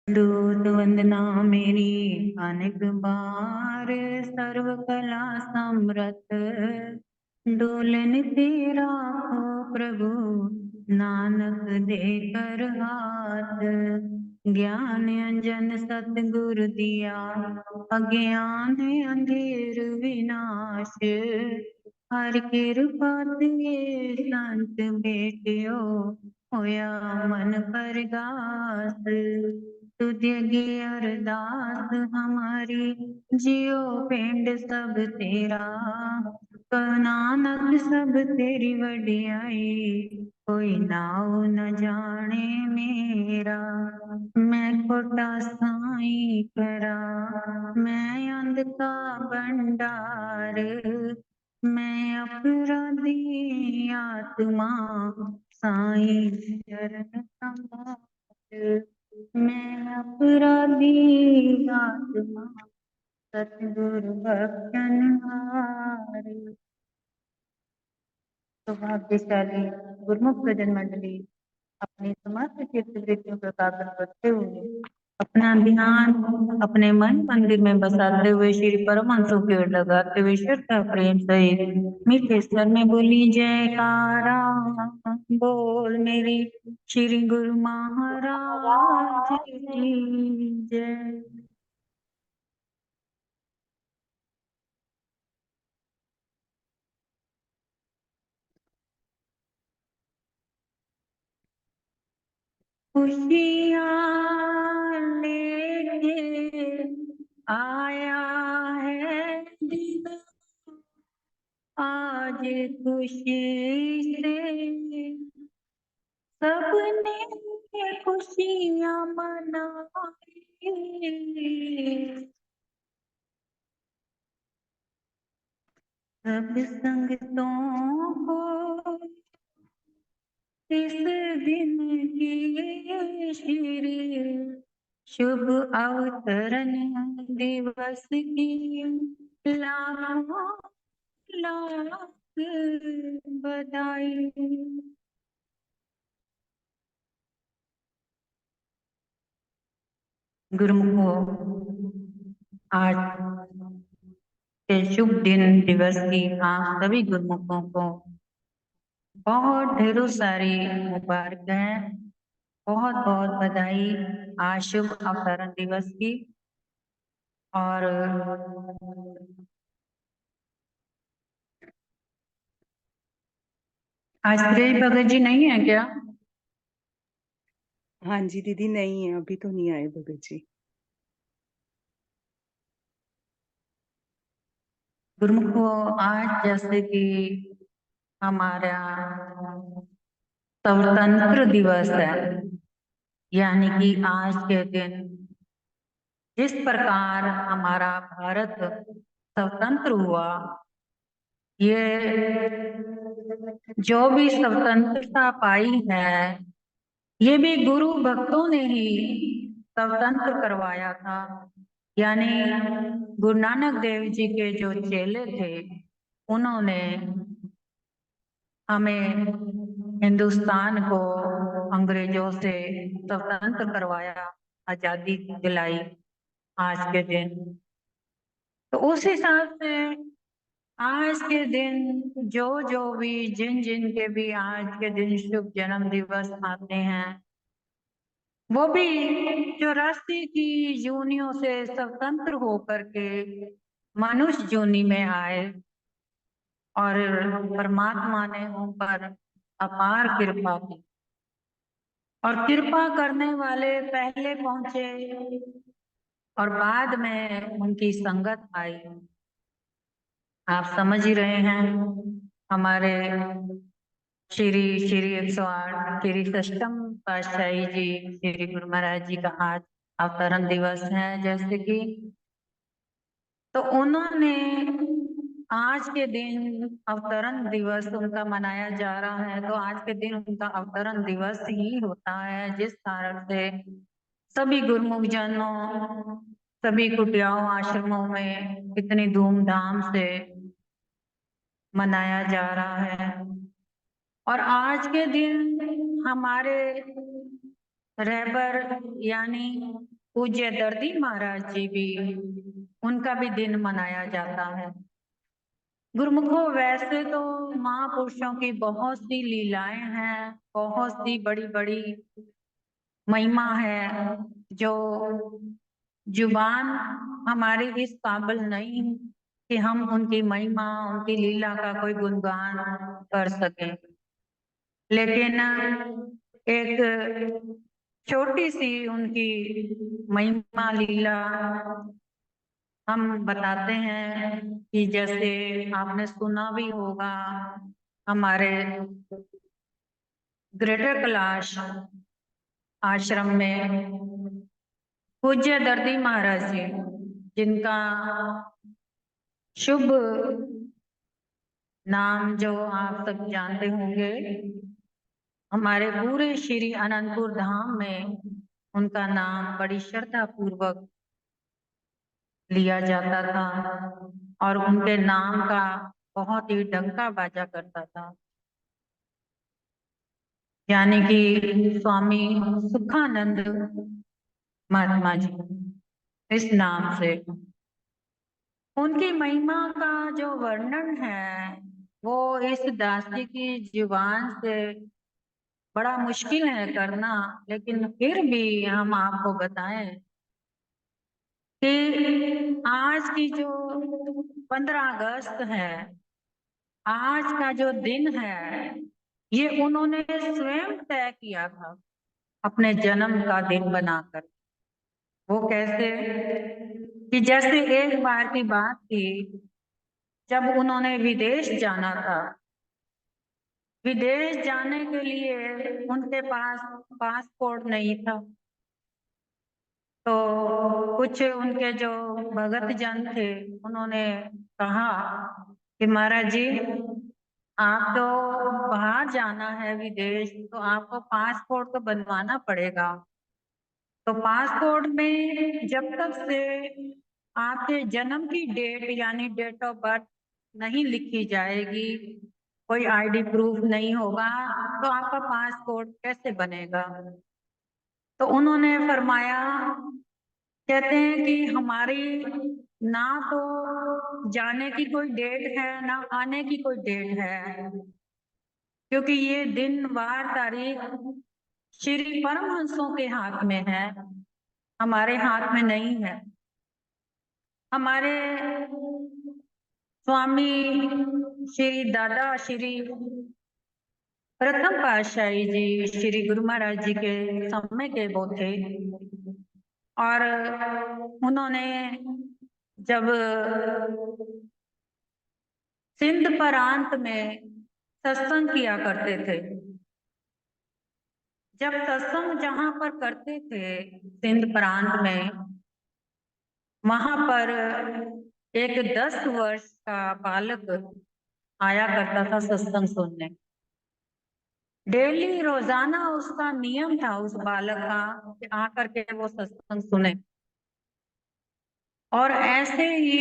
दूत वंदना मेरी अनेक बार, सर्व कला समरथ डोलन तेरा हो प्रभु, नानक देकर हाथ। ज्ञान अंजन सतगुरु दिया, अज्ञान अंधेर विनाश। हर कृपा ते संत भेटियो, होया मन परगास। तुझे अरदास हमारी, जियो पिंड सब तेरा। नानक सब तेरी वडियाई, कोई नाव न जाने मेरा। मैं खोटा साई करा, मैं अंध का भंडार। मैं अपराधी आत्मा, साई शरण संभाल। मैं अपराधी आत्मा, सतगुरु बख्शनहार। सौभाग्यशाली गुरुमुख भजन मंडली अपनी समस्त तीर्थवृत्तियों का एकाग्र करते हुए, अपना ध्यान अपने मन मंदिर में बसाते हुए, श्री परमहंसों की ओर लगाते हुए श्रद्धा प्रेम सहित मीठे स्वर में बोली जयकारा। बोल मेरी श्री गुरु महाराज की जय। खुशियाँ लेके आया है दिन, आज खुशी से सबने खुशियाँ मनाई। सब संगतों को इस दिन की श्री शुभ अवतरण दिवस की लाखों लाख बधाई। गुरुमुखो, आज के शुभ दिन दिवस की आप सभी गुरुमुखों को बहुत ढेरों सारी मुबारक है, बहुत बहुत बधाई आज शुभ अवतरण दिवस की। और आज सुरेश भगत जी नहीं है क्या? हाँ जी दीदी, नहीं है, अभी तो नहीं आए भगत जी। गुरुमुखो, आज जैसे कि हमारा स्वतंत्र दिवस है, यानी कि आज के दिन जिस प्रकार हमारा भारत स्वतंत्र हुआ, ये जो भी स्वतंत्रता पाई है, ये भी गुरु भक्तों ने ही स्वतंत्र करवाया था। यानी गुरु नानक देव जी के जो चेले थे, उन्होंने हमें हिंदुस्तान को अंग्रेजों से स्वतंत्र करवाया, आजादी दिलाई आज के दिन। तो उस हिसाब से आज के दिन जो जो भी जिन जिन के भी आज के दिन शुभ जन्म दिवस आते हैं, वो भी 84 की जूनियों से स्वतंत्र होकर के मनुष्य जूनी में आए, और परमात्मा ने उन पर अपार कृपा की। और कृपा करने वाले पहले पहुंचे और बाद में उनकी संगत आई। आप समझ ही रहे हैं, हमारे श्री श्री 108 श्री षष्ठम पातशाही जी श्री गुरु महाराज जी का आज अवतरण दिवस है। जैसे कि तो उन्होंने आज के दिन अवतरण दिवस उनका मनाया जा रहा है, तो आज के दिन उनका अवतरण दिवस ही होता है, जिस कारण से सभी गुरुमुख जनों, सभी कुटियाओं आश्रमों में इतनी धूमधाम से मनाया जा रहा है। और आज के दिन हमारे रहबर यानी पूज्य दर्दी महाराज जी भी, उनका भी दिन मनाया जाता है। गुरुमुखों, वैसे तो महापुरुषों की बहुत सी लीलाएं हैं, बहुत सी बड़ी बड़ी महिमा है, जो जुबान हमारी इस काबिल नहीं कि हम उनकी महिमा, उनकी लीला का कोई गुणगान कर सकें। लेकिन एक छोटी सी उनकी महिमा लीला हम बताते हैं कि जैसे आपने सुना भी होगा, हमारे ग्रेटर कैलाश आश्रम में पूज्य दर्दी महाराज जी, जिनका शुभ नाम जो आप सब जानते होंगे, हमारे पूरे श्री अनंतपुर धाम में उनका नाम बड़ी श्रद्धा पूर्वक लिया जाता था और उनके नाम का बहुत ही डंका बाजा करता था, यानी कि स्वामी सुखानंद महात्मा जी। इस नाम से उनकी महिमा का जो वर्णन है वो इस दासी की जुबान से बड़ा मुश्किल है करना, लेकिन फिर भी हम आपको बताएं कि आज की जो 15 अगस्त है, आज का जो दिन है, ये उन्होंने स्वयं तय किया था अपने जन्म का दिन बनाकर। वो कैसे कि जैसे एक बार की बात थी, जब उन्होंने विदेश जाना था। विदेश जाने के लिए उनके पास पासपोर्ट नहीं था, तो कुछ उनके जो भगत जन थे उन्होंने कहा कि महाराज जी, आप तो बाहर जाना है विदेश, तो आपको पासपोर्ट तो बनवाना पड़ेगा। तो पासपोर्ट में जब तक से आपके जन्म की डेट यानी डेट ऑफ बर्थ नहीं लिखी जाएगी, कोई आईडी प्रूफ नहीं होगा, तो आपका पासपोर्ट कैसे बनेगा। तो उन्होंने फरमाया, कहते हैं कि हमारी ना तो जाने की कोई डेट है ना आने की कोई डेट है, क्योंकि ये दिन वार तारीख श्री परमहंसों के हाथ में है, हमारे हाथ में नहीं है। हमारे स्वामी श्री दादा श्री प्रथम पातशाही जी श्री गुरु महाराज जी के समय के वो थे, और उन्होंने जब सिंध प्रांत में सत्संग किया करते थे, जब सत्संग जहां पर करते थे सिंध प्रांत में, वहां पर एक 10 वर्ष का बालक आया करता था सत्संग सुनने। डेली रोजाना उसका नियम था उस बालक का कि आकर के वो सत्संग सुने। और ऐसे ही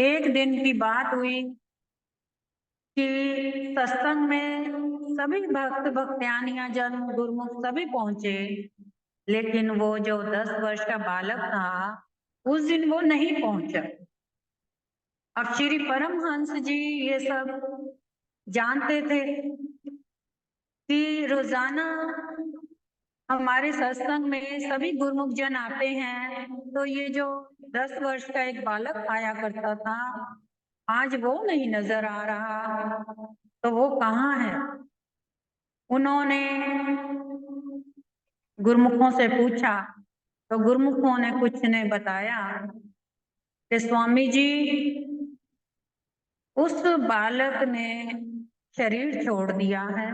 एक दिन की बात हुई कि सत्संग में सभी भक्त भक्त्यानिया जन गुरुमुख सभी पहुंचे, लेकिन वो जो 10 वर्ष का बालक था उस दिन वो नहीं पहुंचा। अब श्री परमहंस जी ये सब जानते थे कि रोजाना हमारे सत्संग में सभी गुरुमुख जन आते हैं, तो ये जो 10 वर्ष का एक बालक आया करता था, आज वो नहीं नजर आ रहा, तो वो कहाँ है। उन्होंने गुरुमुखों से पूछा, तो गुरुमुखों ने कुछ ने बताया कि स्वामी जी, उस बालक ने शरीर छोड़ दिया है,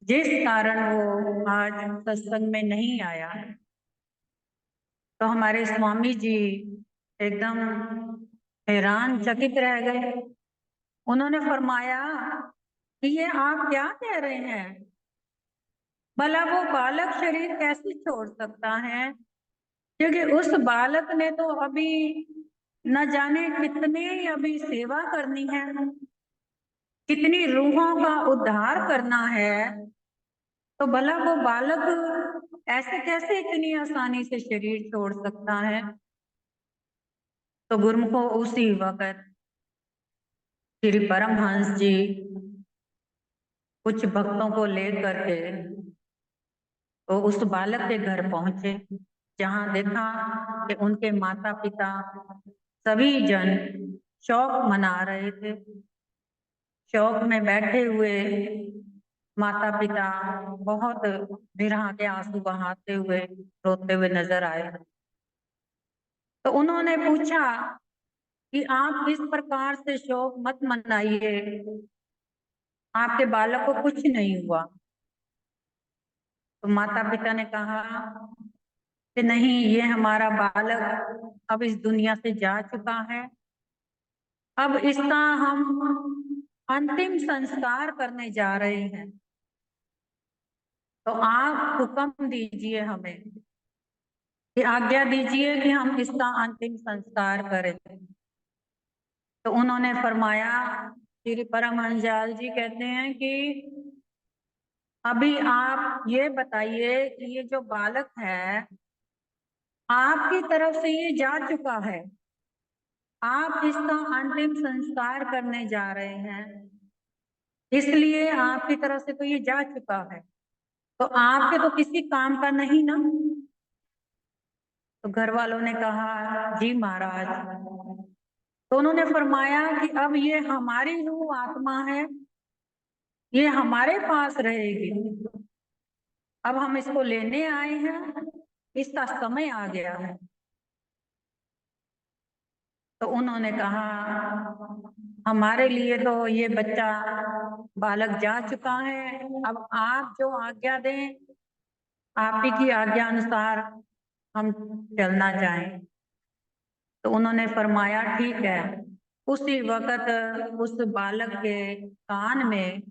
जिस कारण वो आज सत्संग में नहीं आया। तो हमारे स्वामी जी एकदम हैरान चकित रह गए। उन्होंने फरमाया कि ये आप क्या कह रहे हैं, भला वो बालक शरीर कैसे छोड़ सकता है, क्योंकि उस बालक ने तो अभी न जाने कितने अभी सेवा करनी है, कितनी रूहों का उद्धार करना है। तो भला वो बालक ऐसे कैसे इतनी आसानी से शरीर छोड़ सकता है? तो गुरुमुखो उसी वक्त श्री परमहंस जी कुछ भक्तों को लेकर के तो उस बालक के घर पहुंचे, जहां देखा कि उनके माता पिता सभी जन शोक मना रहे थे। शोक में बैठे हुए माता पिता बहुत विरह के आंसू बहाते हुए रोते हुए नजर आए। तो उन्होंने पूछा कि आप इस प्रकार से शोक मत मनाइए, आपके बालक को कुछ नहीं हुआ। तो माता पिता ने कहा कि नहीं, ये हमारा बालक अब इस दुनिया से जा चुका है, अब इसका हम अंतिम संस्कार करने जा रहे हैं, तो आप हुक्म दीजिए, हमें कि आज्ञा दीजिए कि हम इसका अंतिम संस्कार करें। तो उन्होंने फरमाया, श्री परमहंस जी कहते हैं कि अभी आप ये बताइए कि ये जो बालक है आपकी तरफ से ये जा चुका है, आप इसका अंतिम संस्कार करने जा रहे हैं, इसलिए आपकी तरफ से तो ये जा चुका है, तो आपके तो किसी काम का नहीं ना। तो घर वालों ने कहा जी महाराज। तो उन्होंने फरमाया कि अब ये हमारी रूह आत्मा है, ये हमारे पास रहेगी, अब हम इसको लेने आए हैं, इसका समय आ गया है। तो उन्होंने कहा हमारे लिए तो ये बच्चा बालक जा चुका है, अब आप जो आज्ञा दें, आप ही की आज्ञा अनुसार हम चलना चाहें। तो उन्होंने फरमाया ठीक है। उसी वक्त उस बालक के कान में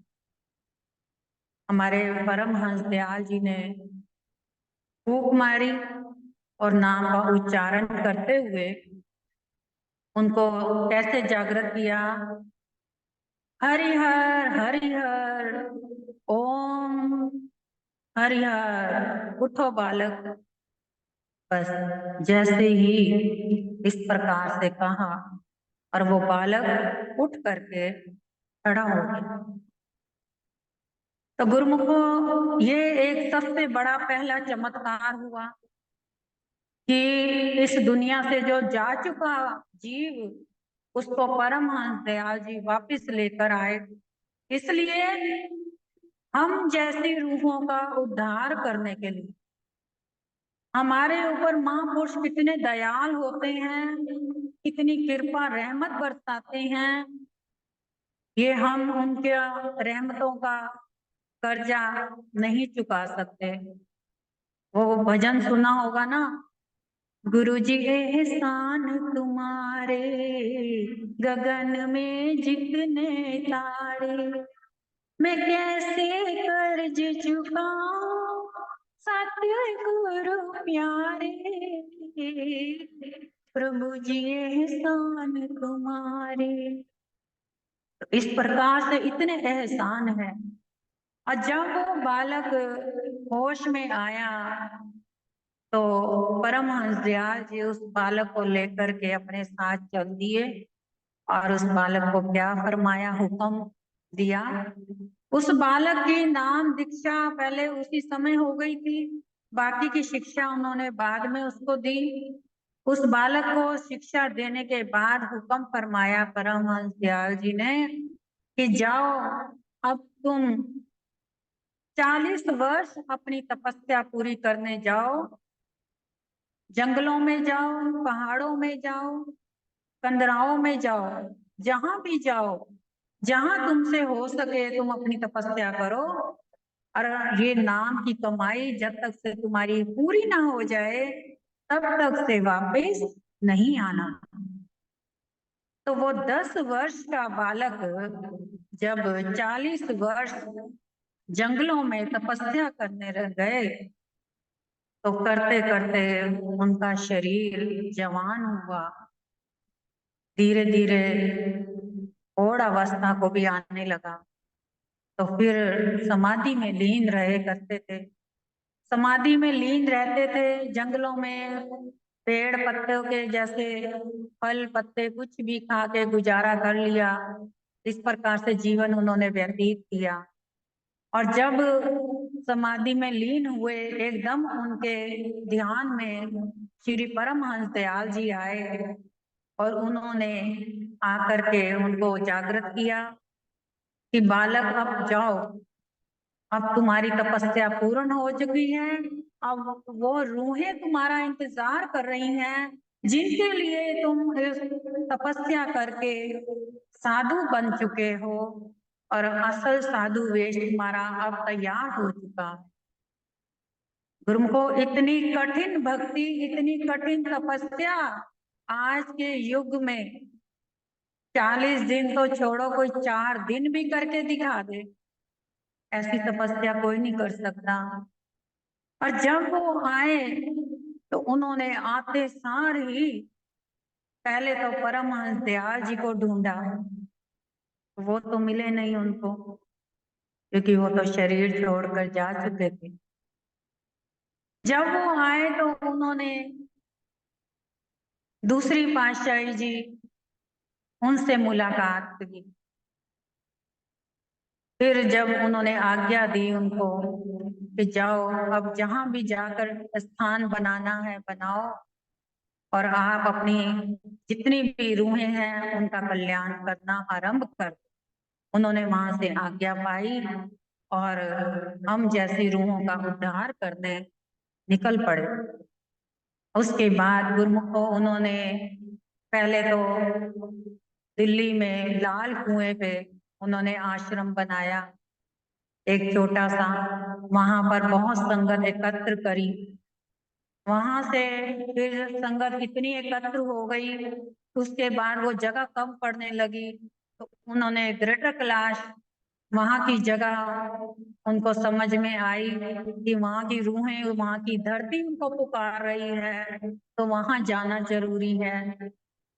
हमारे परमहंस दयाल जी ने फूंक मारी और नाम का उच्चारण करते हुए उनको कैसे जागृत किया, हरिहर हरिहर, ओम हरिहर, उठो बालक। बस जैसे ही इस प्रकार से कहा और वो बालक उठ करके खड़ा हो गया। तो गुरुमुखो ये एक सबसे बड़ा पहला चमत्कार हुआ कि इस दुनिया से जो जा चुका जीव उसको परमहंस दयाल जी वापस लेकर आए। इसलिए हम जैसी रूहों का उद्धार करने के लिए हमारे ऊपर महापुरुष कितने दयाल होते हैं, कितनी कृपा रहमत बरसाते हैं, ये हम उनके रहमतों का कर्जा नहीं चुका सकते। वो भजन सुना होगा ना, गुरु जी एहसान तुम्हारे गगन में जितने तारे, मैं कैसे कर्ज चुकाऊं सतगुरु प्यारे, प्रभु जी एहसान तुम्हारे। तो इस प्रकार से इतने एहसान है। और जब वो बालक होश में आया तो परमहंस दयाल जी उस बालक को लेकर के अपने साथ चल दिए और उस बालक को क्या फरमाया, हुक्म दिया। उस बालक की नाम दीक्षा पहले उसी समय हो गई थी, बाकी की शिक्षा उन्होंने बाद में उसको दी। उस बालक को शिक्षा देने के बाद हुक्म फरमाया परमहंस दयाल जी ने कि जाओ, अब तुम 40 वर्ष अपनी तपस्या पूरी करने जाओ, जंगलों में जाओ, पहाड़ों में जाओ, कंदराओं में जाओ, जहां भी जाओ, जहां तुमसे हो सके तुम अपनी तपस्या करो, और ये नाम की कमाई जब तक से तुम्हारी पूरी ना हो जाए तब तक से वापस नहीं आना। तो वो 10 वर्ष का बालक जब 40 वर्ष जंगलों में तपस्या करने रह गए तो करते करते उनका शरीर जवान हुआ, धीरे धीरे ओड़ अवस्था को भी आने लगा। तो फिर समाधि में लीन रहे करते थे। समाधि में लीन रहते थे, जंगलों में पेड़ पत्तों के जैसे फल पत्ते कुछ भी खा के गुजारा कर लिया। इस प्रकार से जीवन उन्होंने व्यतीत किया। और जब समाधि में लीन हुए, एकदम उनके ध्यान में श्री परमहंस दयाल जी आए और उन्होंने आकर के उनको जागृत किया कि बालक अब जाओ, अब तुम्हारी तपस्या पूर्ण हो चुकी है। अब वो रूहें तुम्हारा इंतजार कर रही हैं, जिनके लिए तुम इस तपस्या करके साधु बन चुके हो, और असल साधु वेश तुम्हारा अब तैयार हो चुका है। गुरुमुखो, इतनी कठिन भक्ति, इतनी कठिन तपस्या आज के युग में 40 दिन तो छोड़ो, कोई 4 दिन भी करके दिखा दे, ऐसी तपस्या कोई नहीं कर सकता। और जब वो आए तो उन्होंने आते सार ही पहले तो परमहंस दयाल जी को ढूंढा। वो तो मिले नहीं उनको, क्योंकि वो तो शरीर छोड़कर जा चुके थे। जब वो आए तो उन्होंने दूसरी पातशाही जी उनसे मुलाकात की। फिर जब उन्होंने आज्ञा दी उनको कि जाओ, अब जहां भी जाकर स्थान बनाना है बनाओ, और आप अपनी जितनी भी रूहें हैं उनका कल्याण करना आरंभ कर। उन्होंने वहां से आज्ञा पाई और हम जैसी रूहों का उद्धार करने निकल पड़े। उसके बाद गुरुमुखों, उन्होंने पहले तो दिल्ली में लाल कुएं पे उन्होंने आश्रम बनाया, एक छोटा सा। वहां पर बहुत संगत एकत्र करी। वहां से फिर संगत इतनी एकत्र हो गई, उसके बाद वो जगह कम पड़ने लगी, तो उन्होंने ग्रेटर कैलाश, वहां की जगह उनको समझ में आई कि वहां की रूहें, वहां की धरती उनको पुकार रही है, तो वहां जाना जरूरी है।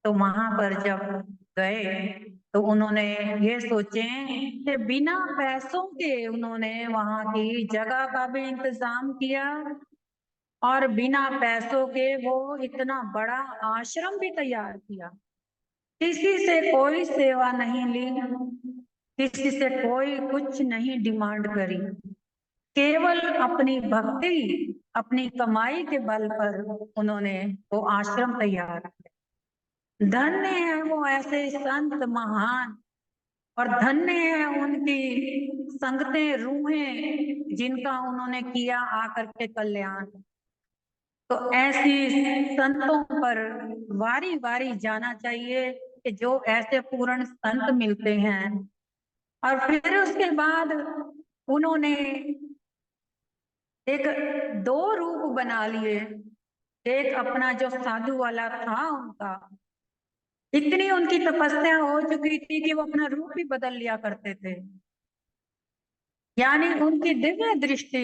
तो वहां पर जब गए तो उन्होंने ये सोचे कि बिना पैसों के उन्होंने वहां की जगह का भी इंतजाम किया, और बिना पैसों के वो इतना बड़ा आश्रम भी तैयार किया। किसी से कोई सेवा नहीं ली, किसी से कोई कुछ नहीं डिमांड करी, केवल अपनी भक्ति, अपनी कमाई के बल पर उन्होंने वो आश्रम तैयार किया। धन्य है वो ऐसे संत महान, और धन्य है उनकी संगतें, रूहें, जिनका उन्होंने किया आकर के कल्याण। तो ऐसी संतों पर वारी वारी जाना चाहिए कि जो ऐसे पूर्ण संत मिलते हैं। और फिर उसके बाद उन्होंने एक 2 रूप बना लिए। एक अपना जो साधु वाला था उनका, इतनी उनकी तपस्या हो चुकी थी कि वो अपना रूप भी बदल लिया करते थे, यानी उनकी दिव्य दृष्टि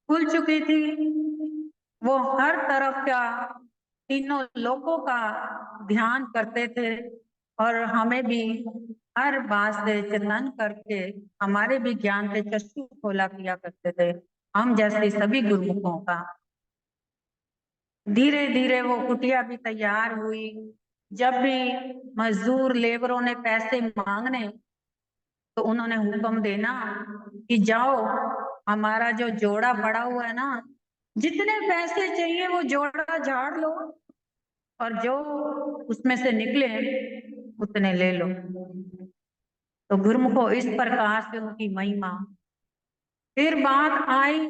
खुल चुकी थी। वो हर तरफ का, तीनों लोकों का ध्यान करते थे, और हमें भी हर बात से चिंतन करके हमारे भी ज्ञान के चक्षु खोला किया करते थे, हम जैसे सभी गुरुमुखों का। धीरे धीरे वो कुटिया भी तैयार हुई। जब भी मजदूर लेबरों ने पैसे मांगने, तो उन्होंने हुक्म देना कि जाओ, हमारा जो जोड़ा पड़ा हुआ है ना, जितने पैसे चाहिए वो जोड़ा झाड़ लो, और जो उसमें से निकले उतने ले लो। तो गुरुमुखो, इस प्रकार से उनकी महिमा। फिर बात आई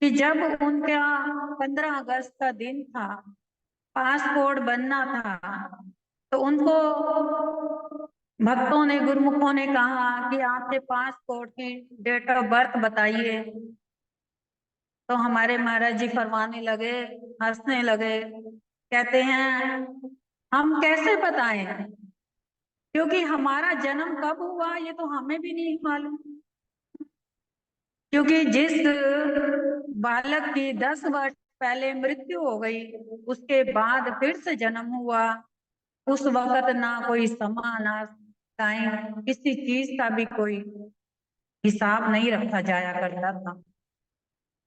कि जब उनका 15 अगस्त का दिन था, पासपोर्ट बनना था, तो उनको भक्तों ने, गुरुमुखों ने कहा कि आपके पासपोर्ट की डेट ऑफ बर्थ बताइए। तो हमारे महाराज जी फरमाने लगे, हंसने लगे, कहते हैं हम कैसे बताएं, क्योंकि हमारा जन्म कब हुआ ये तो हमें भी नहीं मालूम। क्योंकि जिस बालक की 10 वर्ष पहले मृत्यु हो गई, उसके बाद फिर से जन्म हुआ, उस वक्त ना कोई समा, ना टाइम, किसी चीज का भी कोई हिसाब नहीं रखा जाया करता था,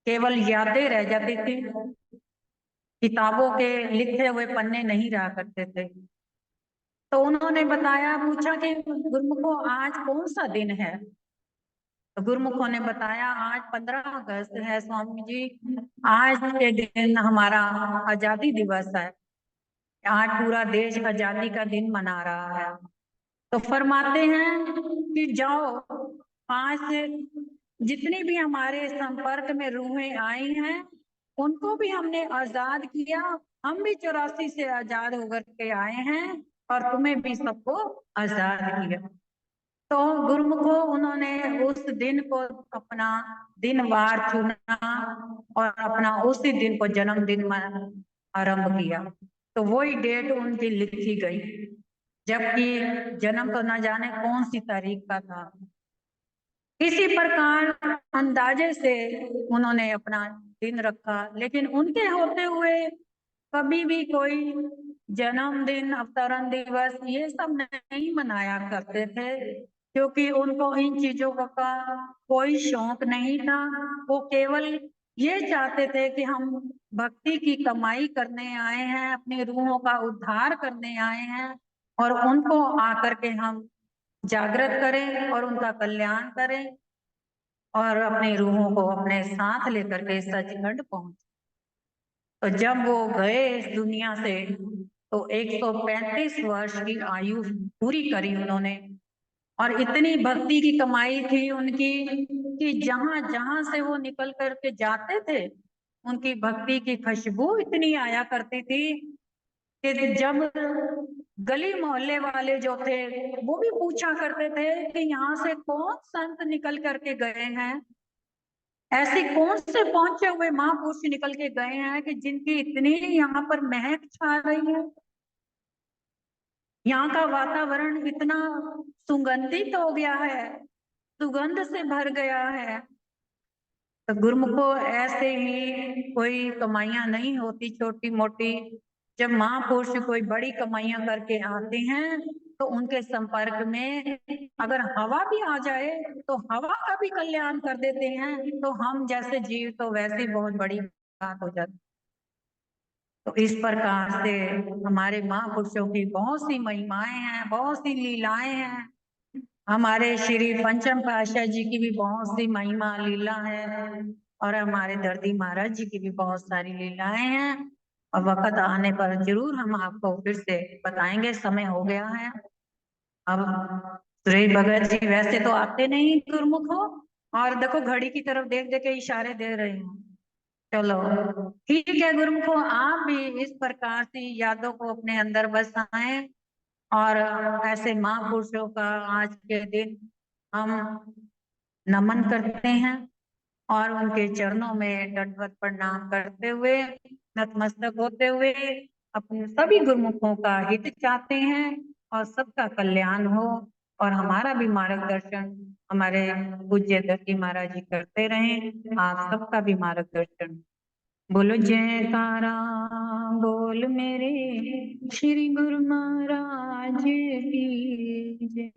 केवल यादें रह जाती थी, किताबों के लिखे हुए पन्ने नहीं रहा करते थे। तो उन्होंने बताया, पूछा कि गुरुमुखो आज कौन सा दिन है? तो गुरुमुखों ने बताया, आज 15 अगस्त है स्वामी जी, आज के दिन हमारा आजादी दिवस है, आज पूरा देश आजादी का दिन मना रहा है। तो फरमाते हैं कि जाओ, आज से जितनी भी हमारे संपर्क में रूहें आई हैं उनको भी हमने आजाद किया, हम भी 84 से आजाद होकर के आए हैं और तुम्हें भी सबको आजाद किया। तो गुरुमुखो उन्होंने उस दिन को अपना दिनवार चुना और अपना उसी दिन को जन्मदिन आरंभ किया। तो वही डेट उनकी लिखी गई, जबकि जन्म तो न जाने कौन सी तारीख का था। इसी प्रकार अंदाजे से उन्होंने अपना दिन रखा, लेकिन उनके होते हुए कभी भी कोई जन्मदिन, अवतरण दिवस ये सब नहीं मनाया करते थे, क्योंकि उनको इन चीजों का कोई शौक नहीं था। वो केवल ये चाहते थे कि हम भक्ति की कमाई करने आए हैं, अपनी रूहों का उद्धार करने आए हैं और उनको आकर के हम जागृत करें और उनका कल्याण करें और अपनी रूहों को अपने साथ लेकर के सचखंड पहुंचे। तो जब वो गए इस दुनिया से तो 135 वर्ष की आयु पूरी करी उन्होंने, और इतनी भक्ति की कमाई थी उनकी कि जहां जहां से वो निकल करके जाते थे उनकी भक्ति की खुशबू इतनी आया करती थी कि जब गली मोहल्ले वाले जो थे वो भी पूछा करते थे कि यहाँ से कौन संत निकल करके गए हैं, ऐसे कौन से पहुंचे हुए महापुरुष निकल के गए हैं कि जिनकी इतनी यहाँ पर महक छा रही है, यहाँ का वातावरण इतना सुगंधित हो गया है, सुगंध से भर गया है। तो गुरुमुखो ऐसे ही कोई कमाइयां नहीं होती छोटी मोटी, जब महापुरुष कोई बड़ी कमाइयां करके आते हैं तो उनके संपर्क में अगर हवा भी आ जाए तो हवा का भी कल्याण कर देते हैं, तो हम जैसे जीव तो वैसे बहुत बड़ी बात हो जाती। तो इस प्रकार से हमारे महापुरुषों की बहुत सी महिमाएं हैं, बहुत सी लीलाएं हैं। हमारे श्री पंचम पातशाह जी की भी बहुत सी महिमा लीला है और हमारे दर्दी महाराज जी की भी बहुत सारी लीलाएं हैं, और वक्त आने पर जरूर हम आपको फिर से बताएंगे। समय हो गया है अब। सुरेश भगत जी वैसे तो आते नहीं गुरुमुख हो, और देखो घड़ी की तरफ देख देख के इशारे दे रहे हैं। चलो ठीक है गुरुमुखो, आप भी इस प्रकार से यादों को अपने अंदर बसाएं और ऐसे महापुरुषों का आज के दिन हम नमन करते हैं और उनके चरणों में दंडवत प्रणाम करते हुए, नतमस्तक होते हुए अपने सभी गुरुमुखों का हित चाहते हैं और सबका कल्याण हो, और हमारा भी मार्गदर्शन हमारे पूज्य दत्ती महाराज जी करते रहें। आप सबका भी मार्गदर्शन। बोलो जयकारा, बोल मेरे श्री गुरु महाराज की जय।